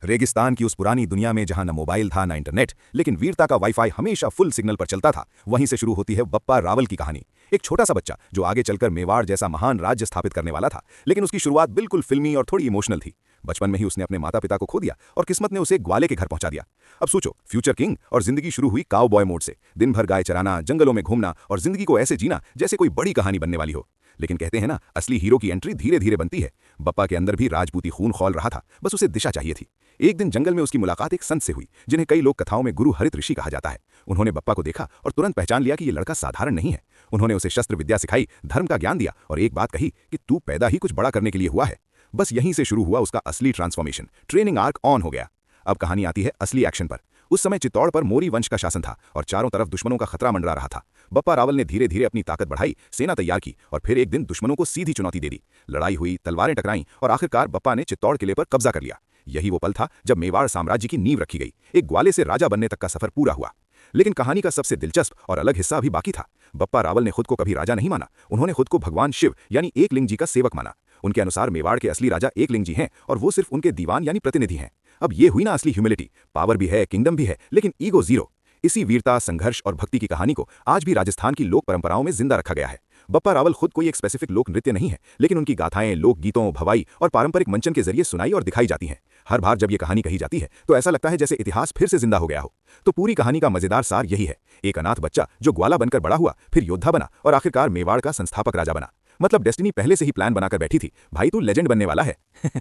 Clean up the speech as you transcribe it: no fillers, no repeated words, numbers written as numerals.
रेगिस्तान की उस पुरानी दुनिया में जहां न मोबाइल था न इंटरनेट, लेकिन वीरता का वाईफाई हमेशा फुल सिग्नल पर चलता था, वहीं से शुरू होती है बप्पा रावल की कहानी। एक छोटा सा बच्चा जो आगे चलकर मेवाड़ जैसा महान राज्य स्थापित करने वाला था, लेकिन उसकी शुरुआत बिल्कुल फिल्मी और थोड़ी इमोशनल थी। बचपन में ही उसने अपने माता पिता को खो दिया और किस्मत ने उसे ग्वाले के घर पहुंचा दिया। अब सोचो, फ्यूचर किंग और जिंदगी शुरू हुई काउ बॉय मोड से, दिन भर गाय चराना, जंगलों में घूमना और जिंदगी को ऐसे जीना जैसे कोई बड़ी कहानी बनने वाली हो। लेकिन कहते हैं ना, असली हीरो की एंट्री धीरे धीरे बनती है। बप्पा के अंदर भी राजपूती खून खौल रहा था, बस उसे दिशा चाहिए थी। एक दिन जंगल में उसकी मुलाकात एक संत से हुई, जिन्हें कई लोग कथाओं में गुरु हरित ऋषि कहा जाता है। उन्होंने बप्पा को देखा और तुरंत पहचान लिया कि ये लड़का साधारण नहीं है। उन्होंने उसे शस्त्र विद्या सिखाई, धर्म का ज्ञान दिया और एक बात कही कि तू पैदा ही कुछ बड़ा करने के लिए हुआ है। बस यहीं से शुरू हुआ उसका असली ट्रांसफॉर्मेशन। ट्रेनिंग आर्क ऑन हो गया। अब कहानी आती है असली एक्शन पर। उस समय चित्तौड़ पर मोरी वंश का शासन था और चारों तरफ दुश्मनों का खतरा मंडरा रहा था। बप्पा रावल ने धीरे धीरे अपनी ताकत बढ़ाई, सेना तैयार की और फिर एक दिन दुश्मनों को सीधी चुनौती दे दी। लड़ाई हुई, तलवारें टकराईं और आखिरकार बप्पा ने चित्तौड़ किले पर कब्जा कर लिया। यही वो पल था जब मेवाड़ साम्राज्य की नींव रखी गई। एक ग्वाले से राजा बनने तक का सफर पूरा हुआ। लेकिन कहानी का सबसे दिलचस्प और अलग हिस्सा अभी बाकी था। बप्पा रावल ने खुद को कभी राजा नहीं माना, उन्होंने खुद को भगवान शिव यानी एकलिंग जी का सेवक माना। उनके अनुसार मेवाड़ के असली राजा एकलिंग जी हैं और वो सिर्फ उनके दीवान यानी प्रतिनिधि हैं। अब ये हुई ना असली ह्यूमिलिटी। पावर भी है, किंगडम भी है, लेकिन ईगो जीरो। इसी वीरता, संघर्ष और भक्ति की कहानी को आज भी राजस्थान की लोक परंपराओं में जिंदा रखा गया है। बप्पा रावल खुद कोई एक स्पेसिफिक लोक नृत्य नहीं है, लेकिन उनकी गाथाएं लोक गीतों, भवाई और पारंपरिक मंचन के जरिए सुनाई और दिखाई जाती हैं। हर बार जब ये कहानी कही जाती है तो ऐसा लगता है जैसे इतिहास फिर से जिंदा हो गया हो। तो पूरी कहानी का मजेदार सार यही है, एक अनाथ बच्चा जो ग्वाला बनकर बड़ा हुआ, फिर योद्धा बना और आखिरकार मेवाड़ का संस्थापक राजा बना। मतलब डेस्टिनी पहले से ही प्लान बनाकर बैठी थी, भाई तू लेजेंड बनने वाला है।